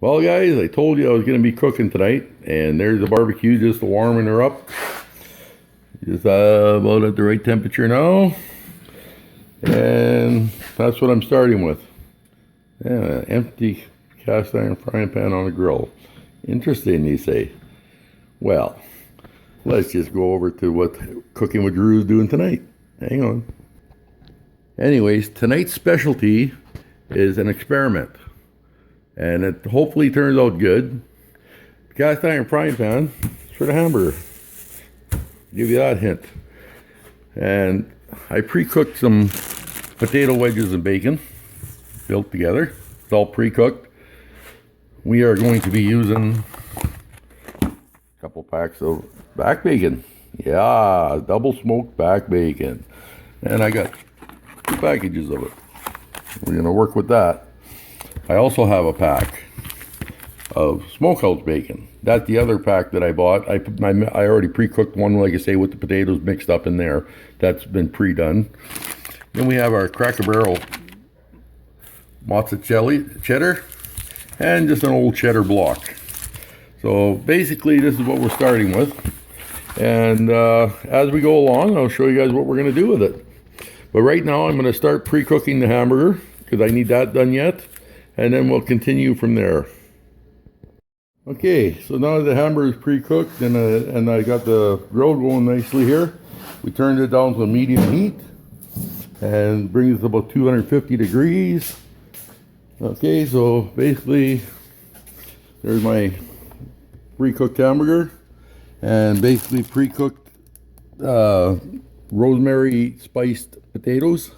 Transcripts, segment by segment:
Well, guys, I told you I was going to be cooking tonight, and there's the barbecue just warming her up. Just about at the right temperature now, and that's what I'm starting with. Yeah, empty cast iron frying pan on a grill. Interesting, you say. Well, let's just go over to what Cooking with Drew is doing tonight. Hang on. Anyways, tonight's specialty is an experiment, and it hopefully turns out good. Cast iron frying pan for the hamburger. Give you that hint. And I pre-cooked some potato wedges and bacon built together. It's all pre-cooked. We are going to be using a couple packs of back bacon. Yeah, double smoked back bacon. And I got 2 packages of it. We're going to work with that. I also have a pack of smokehouse bacon. That's the other pack that I bought. I already pre-cooked one, like I say, with the potatoes mixed up in there. That's been pre-done. Then we have our Cracker Barrel mozzarella cheddar and just an old cheddar block. So basically this is what we're starting with. And as we go along, I'll show you guys what we're going to do with it. But right now I'm going to start pre-cooking the hamburger because I need that done yet. And then we'll continue from there. Okay, so now the hamburger is pre-cooked and I got the grill going nicely here. We turned it down to a medium heat and brings it about 250 degrees. Okay, so basically there's my pre-cooked hamburger and basically pre-cooked rosemary spiced potatoes.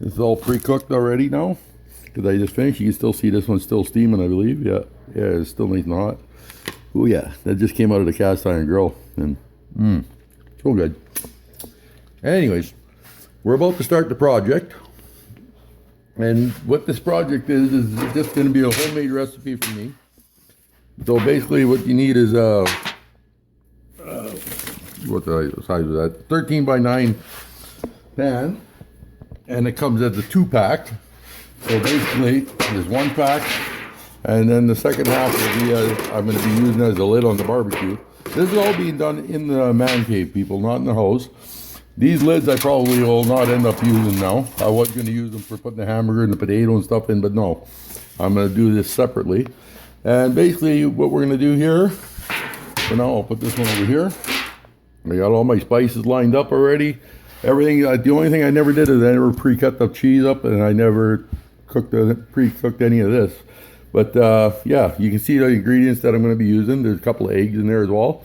This is all pre-cooked already now because I just finished. You can still see this one's still steaming, I believe. Yeah, it's still nice and hot. Oh yeah, that just came out of the cast iron grill, and so good. Anyways, we're about to start the project, and what this project is just going to be a homemade recipe for me. So basically, what you need is what the size is that? 13 by 9 pan, and it comes as a 2-pack. So basically, there's 1 pack. And then the second half will be, I'm going to be using as a lid on the barbecue. This is all being done in the man cave, people, not in the house. These lids I probably will not end up using now. I was going to use them for putting the hamburger and the potato and stuff in, but no. I'm going to do this separately. And basically what we're going to do here, for now I'll put this one over here. I got all my spices lined up already. Everything, the only thing I never did is I never pre-cut the cheese up, and I never pre-cooked any of this. But yeah, you can see the ingredients that I'm going to be using. There's a couple of eggs in there as well.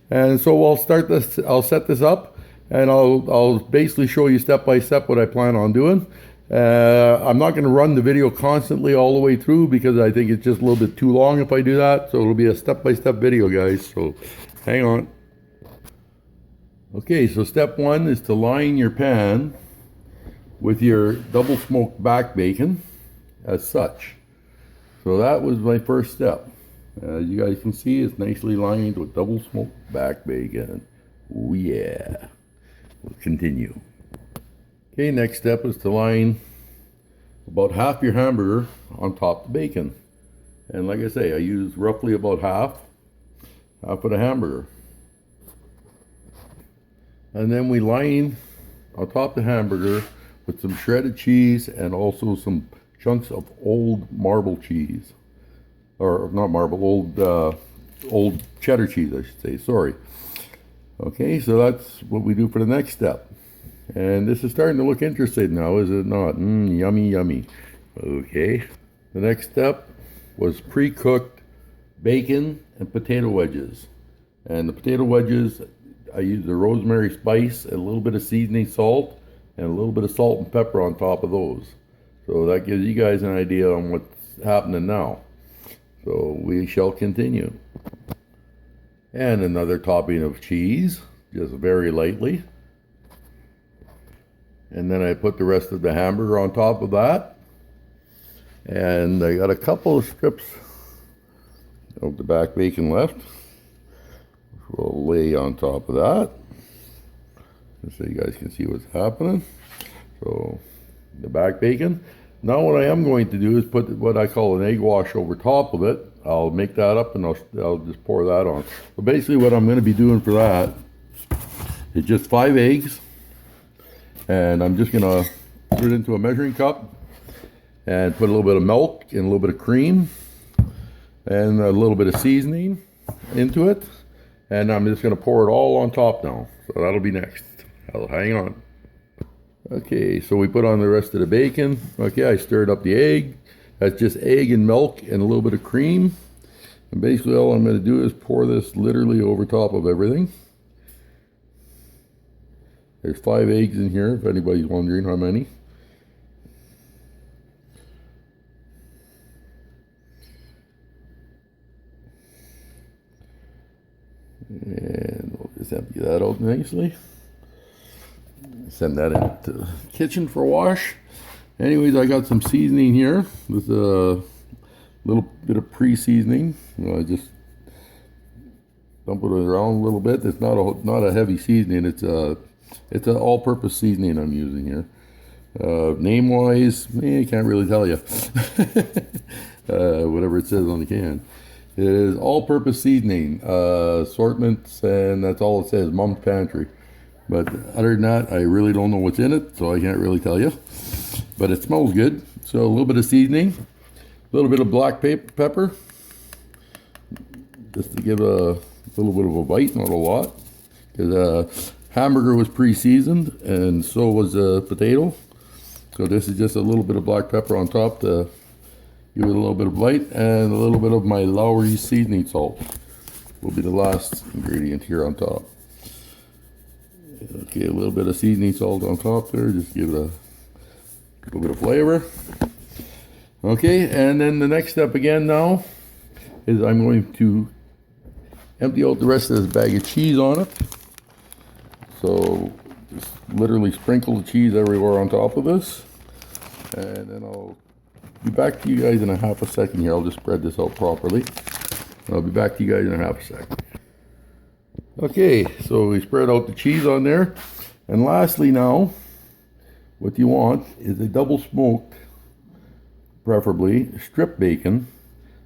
And so I'll start this, I'll set this up, and I'll basically show you step by step what I plan on doing. I'm not going to run the video constantly all the way through because I think it's just a little bit too long if I do that. So it'll be a step-by-step video, guys. So hang on. Okay, so step 1 is to line your pan with your double smoked back bacon as such. So that was my first step. As you guys can see, it's nicely lined with double smoked back bacon. Oh yeah. We'll continue. Okay, next step is to line about half your hamburger on top of the bacon. And like I say, I use roughly about half of the hamburger. And then we line on top of the hamburger with some shredded cheese and also some chunks of old marble cheese, or not marble, old cheddar cheese, I should say, sorry. Okay, so that's what we do for the next step. And this is starting to look interesting now, is it not? Yummy, yummy. Okay, the next step was pre-cooked bacon and potato wedges. And the potato wedges, I used the rosemary spice, a little bit of seasoning salt, and a little bit of salt and pepper on top of those. So that gives you guys an idea on what's happening now. So we shall continue. And another topping of cheese, just very lightly. And then I put the rest of the hamburger on top of that. And I got a couple of strips of the back bacon left. We'll lay on top of that, just so you guys can see what's happening. So the back bacon. Now what I am going to do is put what I call an egg wash over top of it. I'll make that up and I'll just pour that on. So basically what I'm going to be doing for that is just 5 eggs, and I'm just going to put it into a measuring cup and put a little bit of milk and a little bit of cream and a little bit of seasoning into it, and I'm just going to pour it all on top now. So that'll be next. Hang on. Okay, so we put on the rest of the bacon. Okay, I stirred up the egg. That's just egg and milk and a little bit of cream. And basically all I'm going to do is pour this literally over top of everything. There's 5 eggs in here, if anybody's wondering how many. And we'll just empty that out nicely. Send that into the kitchen for a wash. Anyways, I got some seasoning here with a little bit of pre-seasoning. I just dump it around a little bit. It's not a heavy seasoning. It's an all-purpose seasoning I'm using here. Name-wise, I can't really tell you. Whatever it says on the can. It is all-purpose seasoning, assortments, and that's all it says. Mom's Pantry. But other than that, I really don't know what's in it, so I can't really tell you. But it smells good. So a little bit of seasoning, a little bit of black pepper, just to give a little bit of a bite, not a lot. Because hamburger was pre-seasoned, and so was the potato. So this is just a little bit of black pepper on top to give it a little bit of bite, and a little bit of my Lowry seasoning salt will be the last ingredient here on top. Okay, a little bit of seasoning salt on top there, just give it a little bit of flavor. Okay, and then the next step again now is I'm going to empty out the rest of this bag of cheese on it. So just literally sprinkle the cheese everywhere on top of this. And then I'll be back to you guys in a half a second here. I'll just spread this out properly. I'll be back to you guys in a half a second. Okay, so we spread out the cheese on there. And lastly now, what you want is a double smoked, preferably, strip bacon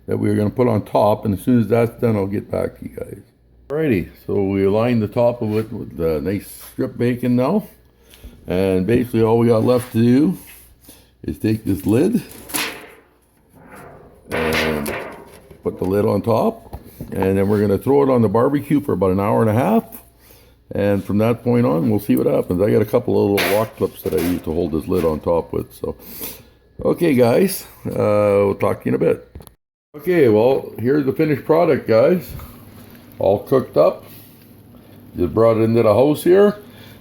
that we're going to put on top. And as soon as that's done, I'll get back to you guys. Alrighty, so we align the top of it with the nice strip bacon now. And basically all we got left to do is take this lid and put the lid on top. And then we're going to throw it on the barbecue for about an hour and a half. And from that point on, we'll see what happens. I got a couple of little rock clips that I use to hold this lid on top with. So, okay, guys, we'll talk to you in a bit. Okay, well, here's the finished product, guys. All cooked up. Just brought it into the house here.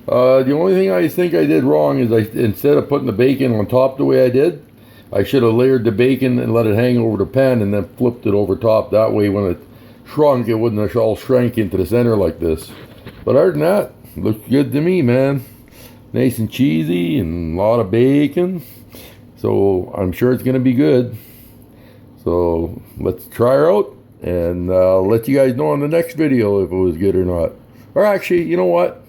The only thing I think I did wrong is instead of putting the bacon on top the way I did, I should have layered the bacon and let it hang over the pan and then flipped it over top. That way when it shrunk, it wouldn't have all shrank into the center like this. But other than that, looks good to me, man. Nice and cheesy and a lot of bacon. So I'm sure it's going to be good. So let's try her out, and I'll let you guys know on the next video if it was good or not. Or actually, you know what?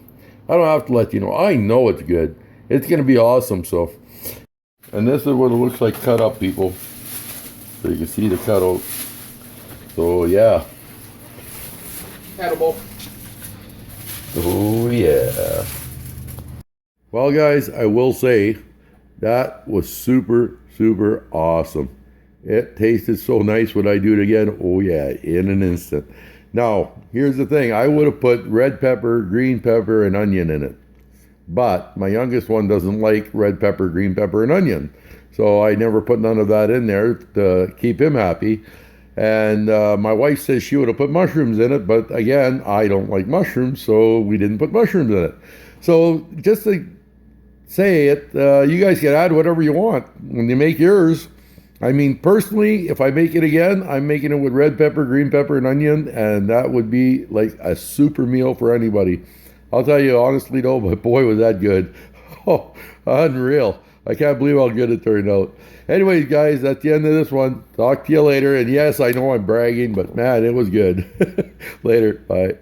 I don't have to let you know. I know it's good. It's going to be awesome. So, and this is what it looks like cut up, people. So you can see the cutout. So yeah. Edible. Oh yeah. Well, guys, I will say that was super, super awesome. It tasted so nice. Would I do it again? Oh yeah, in an instant. Now, here's the thing. I would have put red pepper, green pepper, and onion in it. But my youngest one doesn't like red pepper, green pepper, and onion. So I never put none of that in there to keep him happy. And my wife says she would have put mushrooms in it. But again, I don't like mushrooms, so we didn't put mushrooms in it. So just to say it, you guys can add whatever you want when you make yours. I mean, personally, if I make it again, I'm making it with red pepper, green pepper, and onion, and that would be like a super meal for anybody. I'll tell you honestly though, but boy, was that good. Oh, unreal. I can't believe how good it turned out. Anyways, guys, that's the end of this one. Talk to you later. And yes, I know I'm bragging, but man, it was good. Later. Bye.